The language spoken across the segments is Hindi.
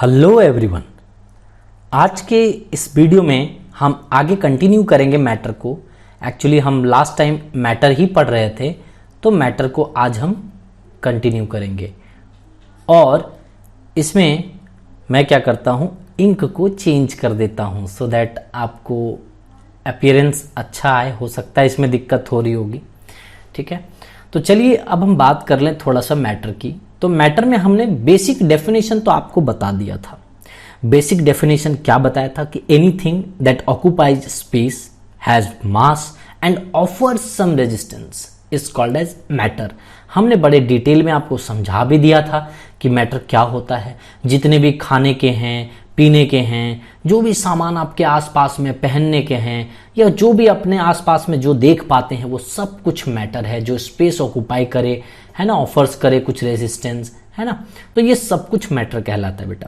Hello everyone. आज के इस वीडियो में हम आगे कंटिन्यू करेंगे मैटर को। एक्चुअली हम लास्ट टाइम मैटर ही पढ़ रहे थे, तो मैटर को आज हम कंटिन्यू करेंगे। और इसमें मैं क्या करता हूँ, इंक को चेंज कर देता हूँ सो दैट आपको अपीयरेंस अच्छा आए। हो सकता है इसमें दिक्कत हो रही होगी, ठीक है। तो चलिए अब हम बात कर लें थोड़ा सा मैटर की। तो मैटर में हमने बेसिक डेफिनेशन तो आपको बता दिया था। बेसिक डेफिनेशन क्या बताया था कि anything that occupies space has mass and offers some resistance is called as matter. हमने बड़े डिटेल में आपको समझा भी दिया था कि मैटर क्या होता है। जितने भी खाने के हैं, पीने के हैं, जो भी सामान आपके आसपास में पहनने के हैं, या जो भी अपने आसपास में जो देख पाते हैं, वो सब कुछ मैटर है जो स्पेस ऑक्यूपाई करे, है ना, ऑफर्स करे कुछ रेजिस्टेंस, है ना। तो ये सब कुछ मैटर कहलाता है बेटा।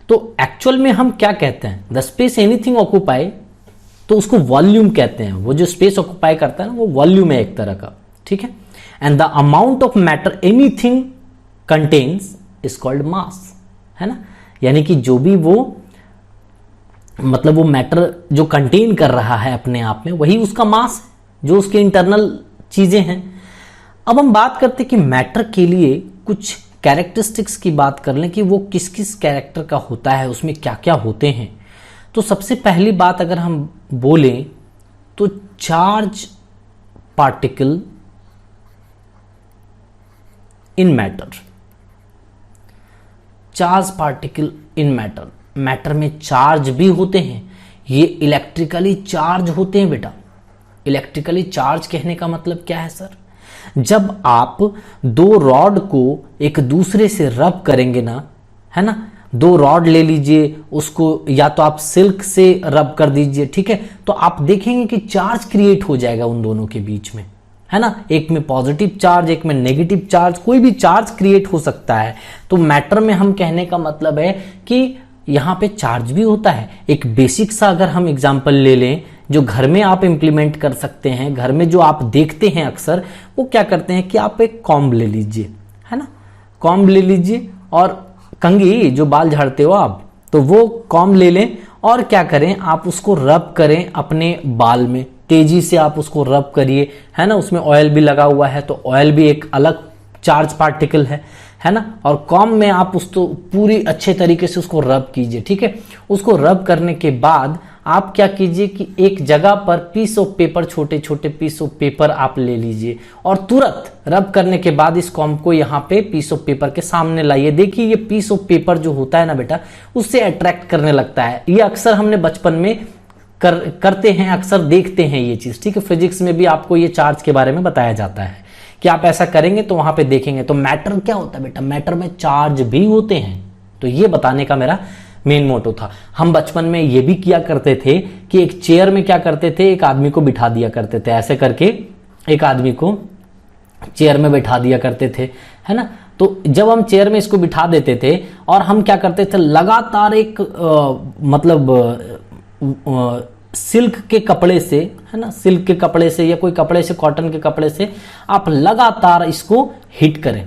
तो एक्चुअल में हम क्या कहते हैं, द स्पेस एनीथिंग ऑक्यूपाई, तो उसको वॉल्यूम कहते हैं। वो जो स्पेस ऑक्यूपाई करता है ना, वो वॉल्यूम है एक तरह का, ठीक है। And the amount of matter anything contains is called मास, है ना। यानी कि जो भी वो मतलब वो मैटर जो कंटेन कर रहा है अपने आप में, वही उसका मास है, जो उसके इंटरनल चीजें हैं। अब हम बात करते हैं कि मैटर के लिए कुछ कैरेक्टरिस्टिक्स की बात कर लें कि वो किस किस कैरेक्टर का होता है, उसमें क्या क्या होते हैं। तो सबसे पहली बात अगर हम बोलें तो charge particle in matter. Charge particle in matter, matter में चार्ज भी होते हैं। ये इलेक्ट्रिकली चार्ज होते हैं बेटा। इलेक्ट्रिकली चार्ज कहने का मतलब क्या है सर? जब आप दो रॉड को एक दूसरे से रब करेंगे ना, है ना, दो रॉड ले लीजिए, उसको या तो आप सिल्क से रब कर दीजिए, ठीक है, तो आप देखेंगे कि चार्ज क्रिएट हो जाएगा उन दोनों के बीच में, है ना। एक में पॉजिटिव चार्ज, एक में नेगेटिव चार्ज, कोई भी चार्ज क्रिएट हो सकता है। तो मैटर में हम कहने का मतलब है कि यहां पे चार्ज भी होता है। एक बेसिक सा अगर हम एग्जांपल ले लें जो घर में आप इंप्लीमेंट कर सकते हैं, घर में जो आप देखते हैं अक्सर, वो क्या करते हैं कि आप एक कॉम्ब ले लीजिए, है ना, कॉम्ब ले लीजिए और कंघी जो बाल झाड़ते हो आप, तो वो कॉम्ब ले लें और क्या करें, आप उसको रब करें अपने बाल में, तेजी से आप उसको रब करिए, है ना। उसमें ऑयल भी लगा हुआ है, तो ऑयल भी एक अलग चार्ज पार्टिकल है ना। और कॉम्ब में आप उसको पूरी अच्छे तरीके से उसको रब कीजिए, ठीक है। उसको रब करने के बाद आप क्या कीजिए कि एक जगह पर पीस ऑफ पेपर, छोटे छोटे पीस ऑफ पेपर आप ले लीजिए और तुरंत रब करने के बाद इस कॉम्ब को यहाँ पे पीस ऑफ पेपर के सामने लाइए। देखिए ये पीस ऑफ पेपर जो होता है ना बेटा, उससे अट्रैक्ट करने लगता है। ये अक्सर हमने बचपन में करते हैं, अक्सर देखते हैं ये चीज, ठीक है। फिजिक्स में भी आपको ये चार्ज के बारे में बताया जाता है कि आप ऐसा करेंगे तो वहां पे देखेंगे। तो मैटर क्या होता है बेटा, मैटर में चार्ज भी होते हैं। तो ये बताने का मेरा मेन मोटो था। हम बचपन में ये भी किया करते थे कि एक चेयर में क्या करते थे, एक आदमी को बिठा दिया करते थे, ऐसे करके एक आदमी को चेयर में बिठा दिया करते थे, है ना। तो जब हम चेयर में इसको बिठा देते थे और हम क्या करते थे, लगातार एक सिल्क के कपड़े से, है ना, सिल्क के कपड़े से या कोई कपड़े से, कॉटन के कपड़े से आप लगातार इसको हिट करें,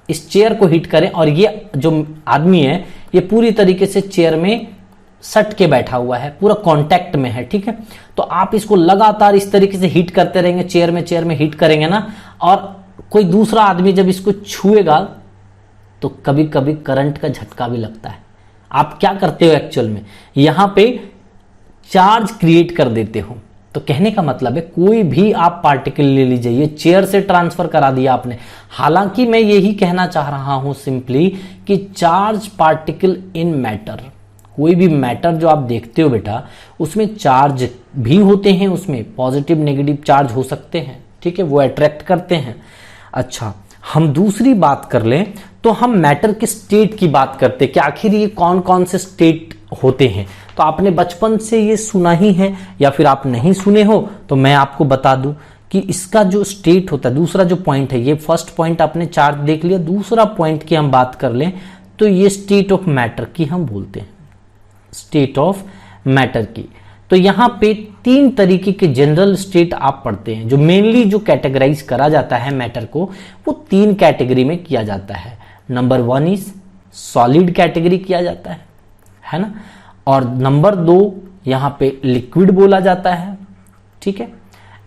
इस चेयर को हिट करें, और ये जो आदमी है ये पूरी तरीके से चेयर में सट के बैठा हुआ है, पूरा कांटेक्ट में है, ठीक है। तो आप इसको लगातार इस तरीके से हिट करते रहेंगे, चेयर में हिट करेंगे ना, और कोई दूसरा आदमी जब इसको छुएगा तो कभी कभी करंट का झटका भी लगता है। आप क्या करते हो एक्चुअल में, यहां पे चार्ज क्रिएट कर देते हो। तो कहने का मतलब है कोई भी आप पार्टिकल ले लीजिए, ये चेयर से ट्रांसफर करा दिया आपने। हालांकि मैं यही कहना चाह रहा हूं सिंपली कि चार्ज पार्टिकल इन मैटर, कोई भी मैटर जो आप देखते हो बेटा, उसमें चार्ज भी होते हैं, उसमें पॉजिटिव नेगेटिव चार्ज हो सकते हैं, ठीक है, वो अट्रैक्ट करते हैं। अच्छा, हम दूसरी बात कर लें तो हम मैटर के स्टेट की बात करते हैं कि आखिर ये कौन कौन से स्टेट होते हैं। तो आपने बचपन से ये सुना ही है, या फिर आप नहीं सुने हो तो मैं आपको बता दूं कि इसका जो स्टेट होता है, दूसरा जो पॉइंट है, ये फर्स्ट पॉइंट आपने चार्ज देख लिया, दूसरा पॉइंट की हम बात कर लें तो ये स्टेट ऑफ मैटर की हम बोलते हैं, स्टेट ऑफ मैटर की। तो यहां पे तीन तरीके के जनरल स्टेट आप पढ़ते हैं, जो मेनली जो कैटेगराइज करा जाता है मैटर को, वो तीन कैटेगरी में किया जाता है। नंबर 1 इज सॉलिड कैटेगरी किया जाता है, है ना। और नंबर 2 यहाँ पे लिक्विड बोला जाता है, ठीक है।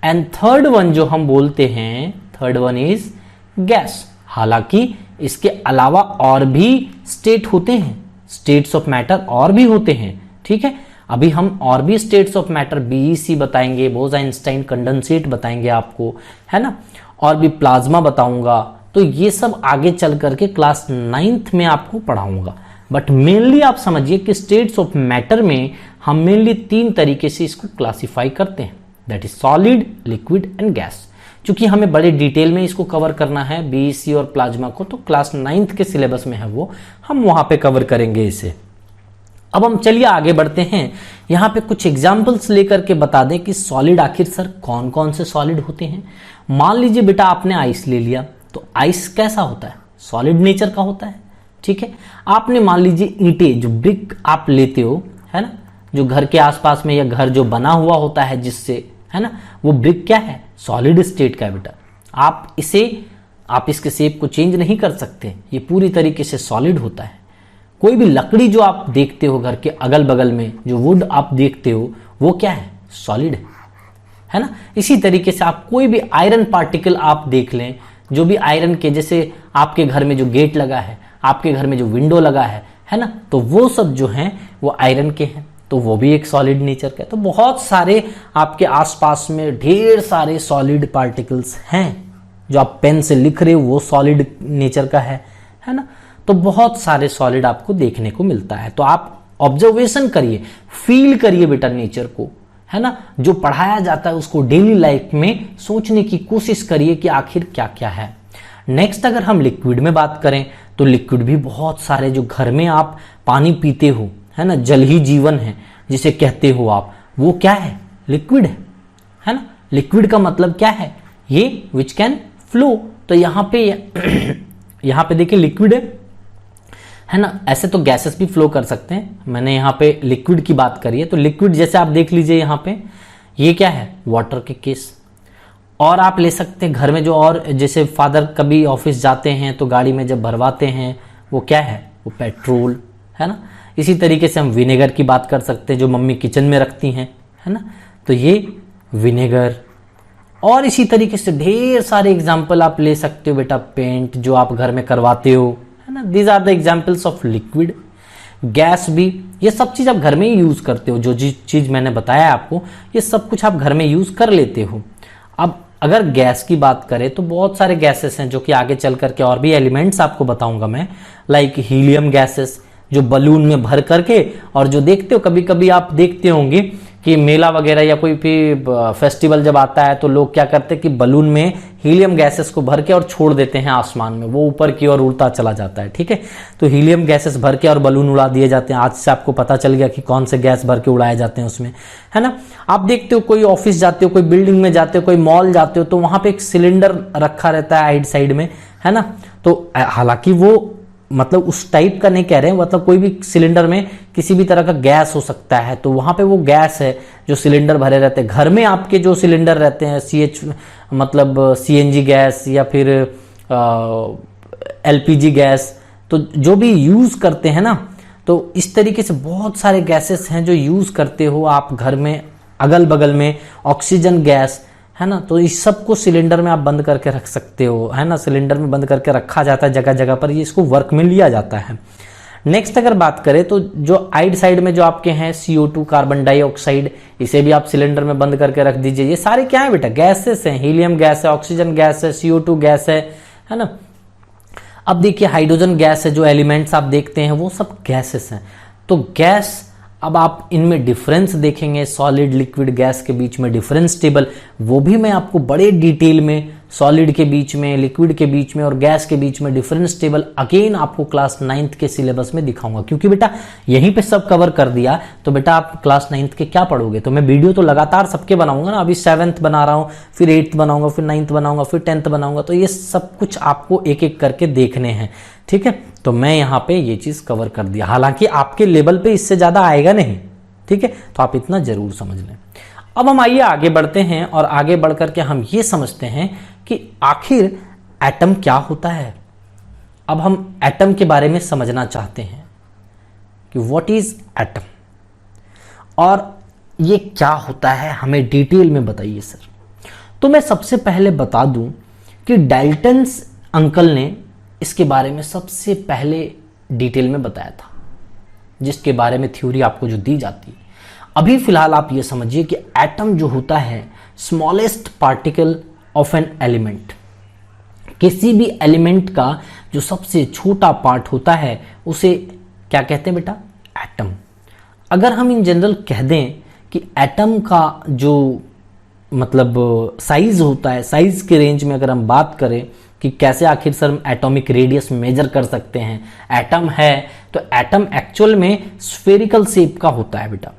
एंड थर्ड वन जो हम बोलते हैं, थर्ड वन इज गैस। हालांकि इसके अलावा और भी स्टेट होते हैं, स्टेट्स ऑफ मैटर और भी होते हैं, ठीक है। अभी हम और भी स्टेट्स ऑफ मैटर बीईसी बताएंगे, बोस-आइंस्टाइन कंडेंसेट बताएंगे आपको, है ना, और भी प्लाज्मा बताऊंगा। तो ये सब आगे चल करके क्लास 9th में आपको पढ़ाऊंगा। बट मेनली आप समझिए कि स्टेट्स ऑफ मैटर में हम मेनली 3 तरीके से इसको क्लासिफाई करते हैं, that is solid, liquid and gas. क्योंकि हमें बड़े डिटेल में इसको कवर करना है बीईसी और प्लाज्मा को, तो क्लास 9th के सिलेबस में है वो, हम वहां पे कवर करेंगे इसे। अब हम चलिए आगे बढ़ते हैं, यहाँ पे कुछ एग्जाम्पल्स लेकर के बता दें कि सॉलिड आखिर सर कौन कौन से सॉलिड होते हैं। मान लीजिए बेटा आपने आइस ले लिया, तो आइस कैसा होता है, सॉलिड नेचर का होता है, ठीक है। आपने मान लीजिए ईंटें, जो ब्रिक आप लेते हो, है ना, जो घर के आसपास में या घर जो बना हुआ होता है जिससे, है ना, वो ब्रिक क्या है, सॉलिड स्टेट का है बेटा। आप इसके शेप को चेंज नहीं कर सकते, ये पूरी तरीके से सॉलिड होता है। कोई भी लकड़ी जो आप देखते हो घर के अगल बगल में, जो वुड आप देखते हो, वो क्या है, सॉलिड है ना। इसी तरीके से आप कोई भी आयरन पार्टिकल आप देख लें, जो भी आयरन के, जैसे आपके घर में जो गेट लगा है, आपके घर में जो विंडो लगा है ना, तो वो सब जो हैं वो आयरन के हैं, तो वो भी एक सॉलिड नेचर का है। तो बहुत सारे आपके आसपास में ढेर सारे सॉलिड पार्टिकल्स हैं। जो आप पेन से लिख रहे हो वो सॉलिड नेचर का है ना। तो बहुत सारे सॉलिड आपको देखने को मिलता है। तो आप ऑब्जर्वेशन करिए, फील करिए बेटा नेचर को, है ना। जो पढ़ाया जाता है उसको डेली लाइफ में सोचने की कोशिश करिए कि आखिर क्या क्या है। नेक्स्ट अगर हम लिक्विड में बात करें, तो लिक्विड भी बहुत सारे, जो घर में आप पानी पीते हो, है ना, जल ही जीवन है जिसे कहते हो आप, वो क्या है, लिक्विड है ना। लिक्विड का मतलब क्या है, ये विच कैन फ्लो। तो यहाँ पे देखिए लिक्विड है ना। ऐसे तो गैसेस भी फ्लो कर सकते हैं, मैंने यहाँ पे लिक्विड की बात करी है। तो लिक्विड जैसे आप देख लीजिए यहाँ पे, ये क्या है, वाटर के केस। और आप ले सकते हैं घर में जो, और जैसे फादर कभी ऑफिस जाते हैं तो गाड़ी में जब भरवाते हैं, वो क्या है, वो पेट्रोल है ना। इसी तरीके से हम विनेगर की बात कर सकते हैं, जो मम्मी किचन में रखती हैं, है ना, तो ये विनेगर। और इसी तरीके से ढेर सारे एग्जाम्पल आप ले सकते हो बेटा, पेंट जो आप घर में करवाते हो, है ना, these are the examples of liquid. Gas भी, ये सब चीज आप घर में ही यूज करते हो, जो चीज मैंने बताया आपको, ये सब कुछ आप घर में यूज कर लेते हो। अब अगर गैस की बात करें तो बहुत सारे गैसेस हैं, जो कि आगे चल करके और भी एलिमेंट्स आपको बताऊंगा मैं, लाइक हीलियम गैसेस, जो बलून में भर करके, और जो देखते हो कभी कभी आप देखते होंगे कि मेला वगैरह या कोई भी फेस्टिवल जब आता है तो लोग क्या करते हैं कि बलून में हीलियम गैसेस को भर के और छोड़ देते हैं आसमान में, वो ऊपर की ओर उड़ता चला जाता है, ठीक है। तो हीलियम गैसेस भर के और बलून उड़ा दिए जाते हैं। आज से आपको पता चल गया कि कौन से गैस भर के उड़ाए जाते हैं उसमें, है ना। आप देखते हो कोई ऑफिस जाते हो, कोई बिल्डिंग में जाते हो, कोई मॉल जाते हो, तो वहां पे एक सिलेंडर रखा रहता है साइड में, है ना। तो हालांकि वो मतलब उस टाइप का नहीं कह रहे हैं, मतलब कोई भी सिलेंडर में किसी भी तरह का गैस हो सकता है, तो वहां पे वो गैस है जो सिलेंडर भरे रहते हैं। घर में आपके जो सिलेंडर रहते हैं, मतलब सीएनजी गैस या फिर एलपीजी गैस, तो जो भी यूज करते हैं ना, तो इस तरीके से बहुत सारे गैसेस हैं जो यूज करते हो आप घर में, अगल बगल में। ऑक्सीजन गैस, है ना, तो इस सब को सिलेंडर में आप बंद करके रख सकते हो, है ना। सिलेंडर में बंद करके रखा जाता है जगह जगह पर, ये इसको वर्क में लिया जाता है। नेक्स्ट अगर बात करें तो जो आइड साइड में जो आपके हैं CO2 कार्बन डाइऑक्साइड, इसे भी आप सिलेंडर में बंद करके रख दीजिए। ये सारे क्या है बेटा, गैसेस हैं। हीलियम गैस है, ऑक्सीजन गैस है, CO2 गैस है ना। अब देखिए हाइड्रोजन गैस है, जो एलिमेंट्स आप देखते हैं वो सब गैसेस हैं। तो गैस, अब आप इनमें डिफरेंस देखेंगे, सॉलिड लिक्विड गैस के बीच में डिफरेंस टेबल, वो भी मैं आपको बड़े डिटेल में, सॉलिड के बीच में, लिक्विड के बीच में और गैस के बीच में डिफरेंस टेबल अगेन आपको क्लास 9th के सिलेबस में दिखाऊंगा। क्योंकि बेटा यहीं पे सब कवर कर दिया तो बेटा आप क्लास 9th के क्या पढ़ोगे। तो मैं वीडियो तो लगातार सबके बनाऊंगा ना, अभी 7th बना रहा हूं, फिर 8th बनाऊंगा, फिर 9th बनाऊंगा, फिर 10th बनाऊंगा, तो ये सब कुछ आपको एक एक करके देखने हैं, ठीक है। तो मैं यहाँ पे ये चीज कवर कर दिया, हालांकि आपके लेवल पे इससे ज्यादा आएगा नहीं, ठीक है, तो आप इतना जरूर समझ लें। अब हम आइए आगे बढ़ते हैं, और आगे बढ़ करके हम ये समझते हैं कि आखिर एटम क्या होता है। अब हम एटम के बारे में समझना चाहते हैं कि व्हाट इज एटम और ये क्या होता है, हमें डिटेल में बताइए सर। तो मैं सबसे पहले बता दूं कि डाल्टन्स अंकल ने इसके बारे में सबसे पहले डिटेल में बताया था, जिसके बारे में थ्योरी आपको जो दी जाती है। अभी फिलहाल आप ये समझिए कि एटम जो होता है smallest particle of an element, किसी भी एलिमेंट का जो सबसे छोटा पार्ट होता है उसे क्या कहते हैं बेटा, एटम। अगर हम इन जनरल कह दें कि एटम का जो मतलब साइज होता है, साइज के रेंज में अगर हम बात करें कि कैसे आखिर सर हम एटॉमिक रेडियस मेजर कर सकते हैं, एटम है तो एटम एक्चुअल में स्फेरिकल शेप का होता है बेटा,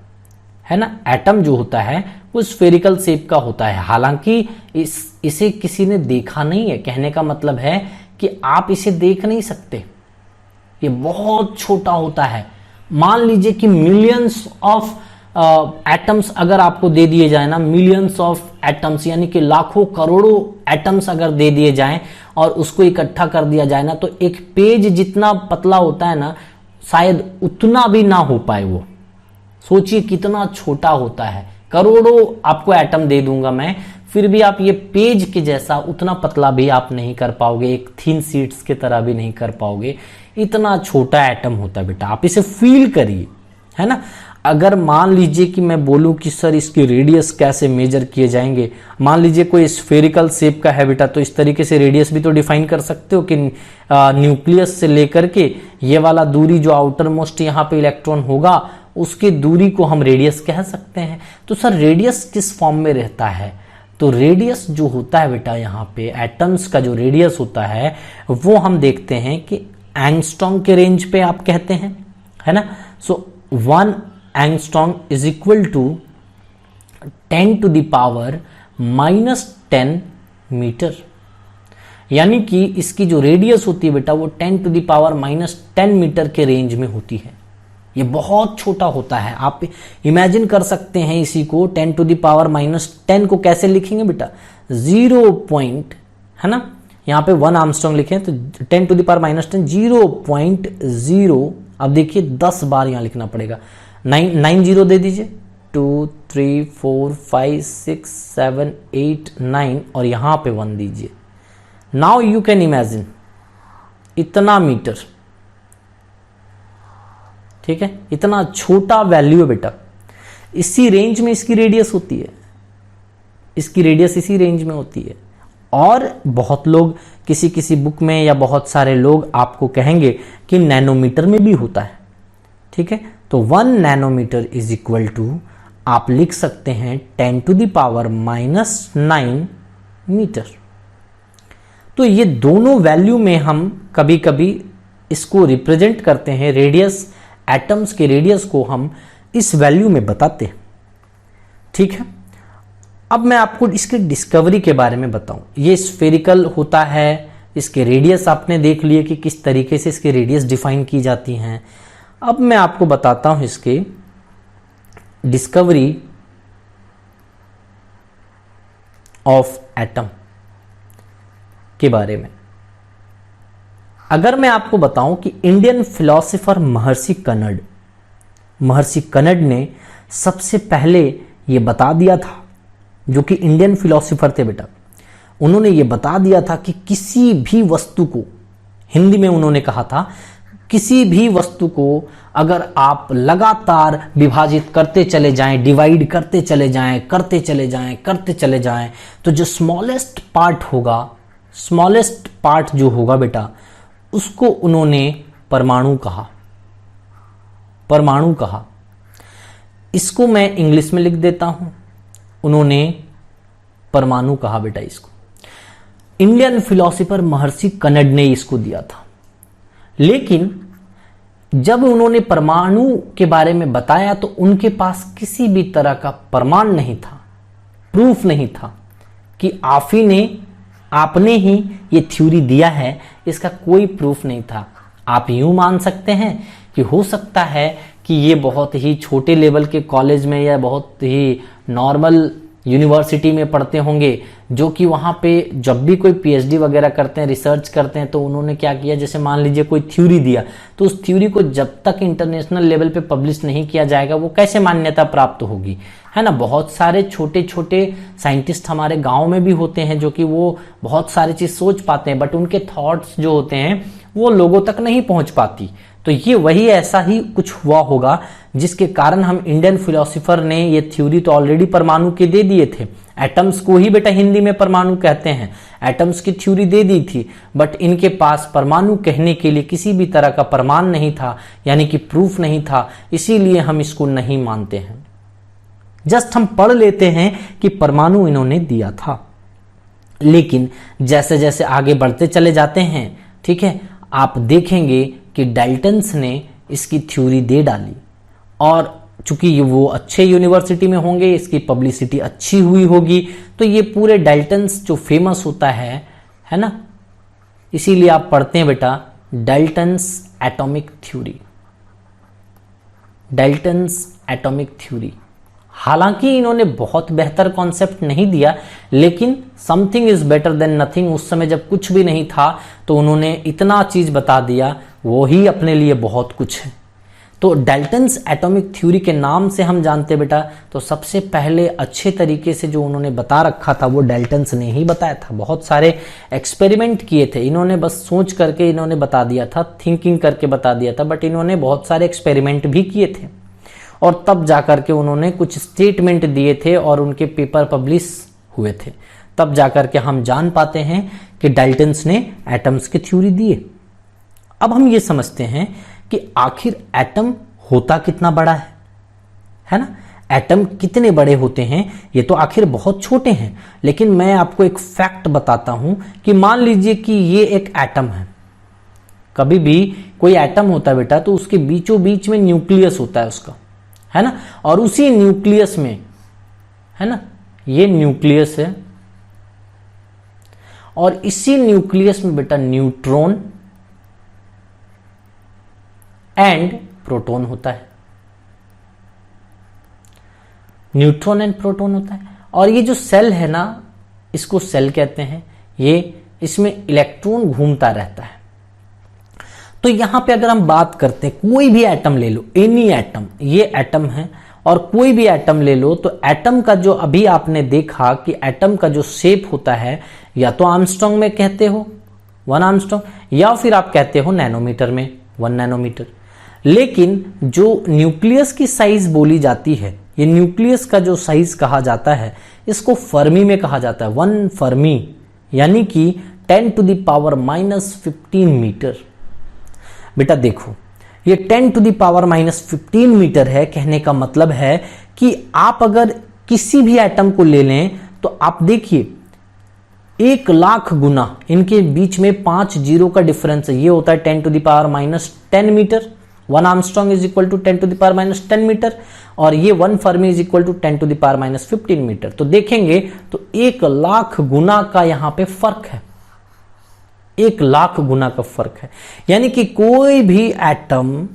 है ना। एटम जो होता है वो स्फेरिकल शेप का होता है। हालांकि इसे किसी ने देखा नहीं है, कहने का मतलब है कि आप इसे देख नहीं सकते, ये बहुत छोटा होता है। मान लीजिए कि मिलियंस ऑफ एटम्स अगर आपको दे दिए जाए ना, मिलियंस ऑफ एटम्स यानी कि लाखों करोड़ों एटम्स अगर दे दिए जाएं और उसको इकट्ठा कर दिया जाए ना, तो एक पेज जितना पतला होता है ना, शायद उतना भी ना हो पाए वो। सोचिए कितना छोटा होता है। करोड़ों आपको एटम दे दूंगा मैं, फिर भी आप ये पेज के जैसा उतना पतला भी आप नहीं कर पाओगे, एक थिन शीट्स की तरह भी नहीं कर पाओगे। इतना छोटा एटम होता है बेटा, आप इसे फील करिए, है ना। अगर मान लीजिए कि मैं बोलूं कि सर इसकी रेडियस कैसे मेजर किए जाएंगे, मान लीजिए कोई स्फेरिकल शेप का है बेटा, तो इस तरीके से रेडियस भी तो डिफाइन कर सकते हो कि न्यूक्लियस से लेकर के ये वाला दूरी जो आउटर मोस्ट यहाँ पे इलेक्ट्रॉन होगा उसकी दूरी को हम रेडियस कह सकते हैं। तो सर रेडियस किस फॉर्म में रहता है, तो रेडियस जो होता है बेटा यहाँ पे एटम्स का जो रेडियस होता है वो हम देखते हैं कि एंगस्ट्रॉम के रेंज पे आप कहते हैं, है ना। So 1 angstrom is equal to 10 to the power -10 metre, यानी कि इसकी जो रेडियस होती है बेटा वो 10 टू द पावर -10 मीटर के रेंज में होती है। ये बहुत छोटा होता है। आप इमेजिन कर सकते हैं इसी को 10 टू द पावर -10 को कैसे लिखेंगे बेटा, 0 पॉइंट, है ना, यहाँ पे 1 आर्मस्ट्रॉन्ग लिखे तो 10 टू द पावर -10 0.0। अब देखिए 10 बार यहाँ लिखना पड़ेगा, 9 0 दे दीजिए, 2 3 4 5 6 7 8 9 और यहाँ पे 1 दीजिए। नाउ यू कैन इमेजिन इतना मीटर, ठीक है, इतना छोटा वैल्यू है बेटा। इसी रेंज में इसकी रेडियस होती है, इसकी रेडियस इसी रेंज में होती है। और बहुत लोग किसी किसी बुक में या बहुत सारे लोग आपको कहेंगे कि नैनोमीटर में भी होता है, ठीक है। तो 1 नैनोमीटर इज इक्वल टू आप लिख सकते हैं 10 टू द पावर -9 मीटर। तो ये दोनों वैल्यू में हम कभी कभी इसको रिप्रेजेंट करते हैं, रेडियस एटम्स के रेडियस को हम इस वैल्यू में बताते हैं, ठीक है। अब मैं आपको इसके डिस्कवरी के बारे में बताऊं। ये स्फेरिकल होता है, इसके रेडियस आपने देख लिए कि किस तरीके से इसके रेडियस डिफाइन की जाती हैं। अब मैं आपको बताता हूं इसके डिस्कवरी ऑफ एटम के बारे में। अगर मैं आपको बताऊं कि इंडियन फिलोसोफर महर्षि कनड ने सबसे पहले ये बता दिया था, जो कि इंडियन फिलोसोफर थे बेटा, उन्होंने ये बता दिया था कि किसी भी वस्तु को, हिंदी में उन्होंने कहा था, किसी भी वस्तु को अगर आप लगातार विभाजित करते चले जाएं, डिवाइड करते चले जाएं, तो जो स्मॉलेस्ट पार्ट होगा, स्मॉलेस्ट पार्ट जो होगा बेटा, उसको उन्होंने परमाणु कहा। इसको मैं इंग्लिश में लिख देता हूं, उन्होंने परमाणु कहा बेटा इसको। इंडियन फिलोसोफर महर्षि कनड ने इसको दिया था। लेकिन जब उन्होंने परमाणु के बारे में बताया तो उनके पास किसी भी तरह का प्रमाण नहीं था, प्रूफ नहीं था कि आपने ही ये थ्योरी दिया है, इसका कोई प्रूफ नहीं था। आप यूं मान सकते हैं कि हो सकता है कि ये बहुत ही छोटे लेवल के कॉलेज में या बहुत ही नॉर्मल यूनिवर्सिटी में पढ़ते होंगे, जो कि वहाँ पे जब भी कोई पीएचडी वगैरह करते हैं, रिसर्च करते हैं, तो उन्होंने क्या किया, जैसे मान लीजिए कोई थ्योरी दिया, तो उस थ्योरी को जब तक इंटरनेशनल लेवल पे पब्लिश नहीं किया जाएगा वो कैसे मान्यता प्राप्त होगी, है ना। बहुत सारे छोटे छोटे साइंटिस्ट हमारे गांव में भी होते हैं जो कि वो बहुत सारी चीज सोच पाते हैं, बट उनके थॉट्स जो होते हैं वो लोगों तक नहीं पहुंच पाती। तो ये वही ऐसा ही कुछ हुआ होगा जिसके कारण हम इंडियन फिलोसोफर ने ये थ्योरी तो ऑलरेडी परमाणु के दे दिए थे, एटम्स को ही बेटा हिंदी में परमाणु कहते हैं, एटम्स की थ्योरी दे दी थी, बट इनके पास परमाणु कहने के लिए किसी भी तरह का प्रमाण नहीं था, यानी कि प्रूफ नहीं था, इसीलिए हम इसको नहीं मानते हैं। जस्ट हम पढ़ लेते हैं कि परमाणु इन्होंने दिया था। लेकिन जैसे जैसे आगे बढ़ते चले जाते हैं, ठीक है, आप देखेंगे कि डाल्टन्स ने इसकी थ्योरी दे डाली, और चूंकि वो अच्छे यूनिवर्सिटी में होंगे, इसकी पब्लिसिटी अच्छी हुई होगी, तो ये पूरे डाल्टन्स जो फेमस होता है ना, इसीलिए आप पढ़ते हैं बेटा Dalton's atomic theory, Dalton's atomic theory. हालांकि इन्होंने बहुत बेहतर कॉन्सेप्ट नहीं दिया, लेकिन something is better than nothing. उस समय जब कुछ भी नहीं था तो उन्होंने इतना चीज बता दिया, वो ही अपने लिए बहुत कुछ है। तो डाल्टन्स एटॉमिक थ्योरी के नाम से हम जानते बेटा, तो सबसे पहले अच्छे तरीके से जो उन्होंने बता रखा था वो डाल्टन्स ने ही बताया था। बहुत सारे एक्सपेरिमेंट किए थे इन्होंने, बस सोच करके इन्होंने बता दिया था, थिंकिंग करके बता दिया था, बट इन्होंने बहुत सारे एक्सपेरिमेंट भी किए थे, और तब जाकर के उन्होंने कुछ स्टेटमेंट दिए थे और उनके पेपर पब्लिश हुए थे। तब जाकर के हम जान पाते हैं कि डाल्टन्स ने एटम्स की थ्योरी दिए। अब हम ये समझते हैं कि आखिर एटम होता कितना बड़ा है ना। एटम कितने बड़े होते हैं, ये तो आखिर बहुत छोटे हैं, लेकिन मैं आपको एक फैक्ट बताता हूं कि मान लीजिए कि ये एक एटम है। कभी भी कोई एटम होता है बेटा, तो उसके बीचों बीच में न्यूक्लियस होता है उसका, है ना, और उसी न्यूक्लियस में, है ना, ये न्यूक्लियस है, और इसी न्यूक्लियस में बेटा न्यूट्रॉन एंड प्रोटॉन होता है, न्यूट्रॉन एंड प्रोटॉन होता है। और ये जो सेल है ना, इसको सेल कहते हैं, ये इसमें इलेक्ट्रॉन घूमता रहता है। तो यहां पे अगर हम बात करते हैं, कोई भी एटम ले लो, एनी एटम, ये एटम है, और कोई भी एटम ले लो, तो एटम का जो अभी आपने देखा कि एटम का जो शेप होता है, या तो आर्मस्ट्रांग में कहते हो 1 आर्मस्ट्रांग, या फिर आप कहते हो नैनोमीटर में 1 नैनोमीटर। लेकिन जो न्यूक्लियस की साइज बोली जाती है, ये न्यूक्लियस का जो साइज कहा जाता है, इसको फर्मी में कहा जाता है, 1 फर्मी, यानी कि 10⁻⁻15 मीटर। बेटा देखो, ये 10⁻⁻15 मीटर है। कहने का मतलब है कि आप अगर किसी भी एटम को ले लें, तो आप देखिए 1,00,000 गुना इनके बीच में 5 जीरो का डिफरेंस है। ये होता है 10⁻10 metre. 1 Armstrong is equal to 10⁻10 metre, और ये 1 fermi is equal to 10⁻15 metre. तो देखेंगे तो 1,00,000 गुना का यहां पे फर्क है, 1,00,000 गुना का फर्क है। यानी कि कोई भी एटम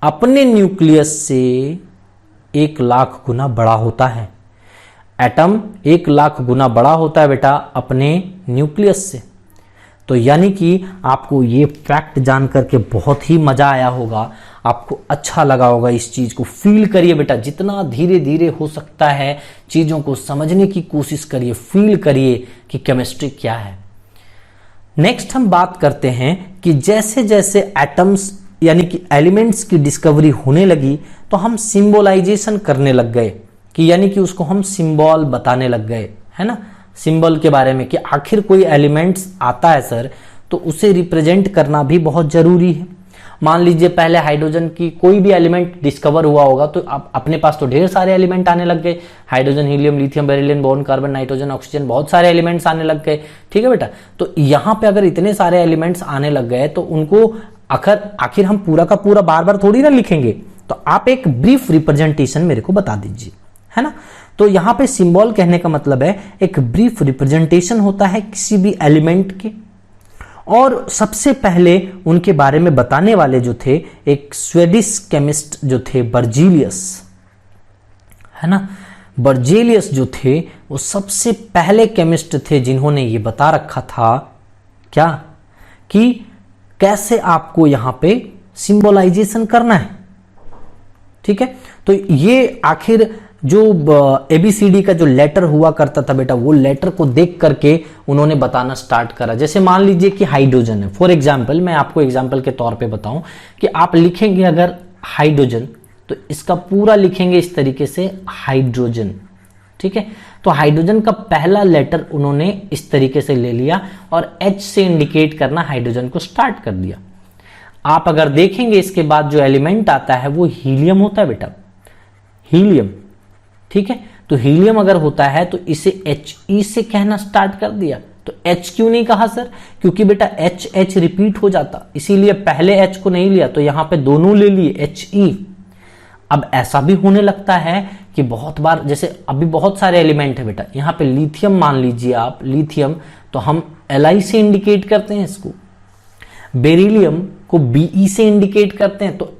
अपने न्यूक्लियस से 1,00,000 गुना बड़ा होता है। एटम 1,00,000 गुना बड़ा होता है बेटा अपने न्यूक्लियस से। तो यानी कि आपको ये फैक्ट जान करके बहुत ही मजा आया होगा, आपको अच्छा लगा होगा। इस चीज को फील करिए बेटा, जितना धीरे धीरे हो सकता है चीजों को समझने की कोशिश करिए, फील करिए कि केमिस्ट्री क्या है। नेक्स्ट हम बात करते हैं कि जैसे जैसे एटम्स यानी कि एलिमेंट्स की डिस्कवरी होने लगी, तो हम सिंबोलाइजेशन करने लग गए, कि यानी कि उसको हम सिंबल बताने लग गए, है ना, सिंबल के बारे में, कि आखिर कोई एलिमेंट्स आता है सर, तो उसे रिप्रेजेंट करना भी बहुत जरूरी है। मान लीजिए पहले हाइड्रोजन की कोई भी एलिमेंट डिस्कवर हुआ होगा, तो आप अपने पास तो ढेर सारे एलिमेंट आने लग गए, hydrogen, helium, lithium, beryllium, boron, carbon, nitrogen, oxygen, बहुत सारे एलिमेंट्स आने लग गए। ठीक है बेटा, तो यहाँ पे अगर इतने सारे एलिमेंट्स आने लग गए, तो उनको आखिर हम पूरा का पूरा बार बार थोड़ी ना लिखेंगे, तो आप एक ब्रीफ रिप्रेजेंटेशन मेरे को बता दीजिए, है ना। तो यहाँ पे सिंबल कहने का मतलब है एक ब्रीफ रिप्रेजेंटेशन होता है किसी भी एलिमेंट के। और सबसे पहले उनके बारे में बताने वाले जो थे, एक स्वीडिश केमिस्ट जो थे, बर्जीलियस, है ना, बर्जेलियस जो थे वो सबसे पहले केमिस्ट थे जिन्होंने ये बता रखा था क्या, कि कैसे आपको यहां पे सिंबलाइजेशन करना है। ठीक है, तो ये आखिर जो ABCD का जो लेटर हुआ करता था बेटा, वो लेटर को देख करके उन्होंने बताना स्टार्ट करा। जैसे मान लीजिए कि हाइड्रोजन है, फॉर एग्जाम्पल मैं आपको एग्जाम्पल के तौर पे बताऊं कि आप लिखेंगे अगर हाइड्रोजन, तो इसका पूरा लिखेंगे इस तरीके से हाइड्रोजन। ठीक है, तो हाइड्रोजन का पहला लेटर उन्होंने इस तरीके से ले लिया और H से इंडिकेट करना हाइड्रोजन को स्टार्ट कर दिया। आप अगर देखेंगे इसके बाद जो एलिमेंट आता है वो हीलियम होता है बेटा, हीलियम। ठीक है, तो हीलियम अगर होता है तो इसे He से कहना स्टार्ट कर दिया। तो H क्यों नहीं कहा सर? क्योंकि बेटा H रिपीट हो जाता, इसीलिए पहले H को नहीं लिया, तो यहां पे दोनों ले लिए He। अब ऐसा भी होने लगता है कि बहुत बार, जैसे अभी बहुत सारे एलिमेंट है बेटा, यहां पे लिथियम मान लीजिए आप, लिथियम तो हम Li से इंडिकेट करते हैं इसको, बेरिलियम को Be से इंडिकेट करते हैं। तो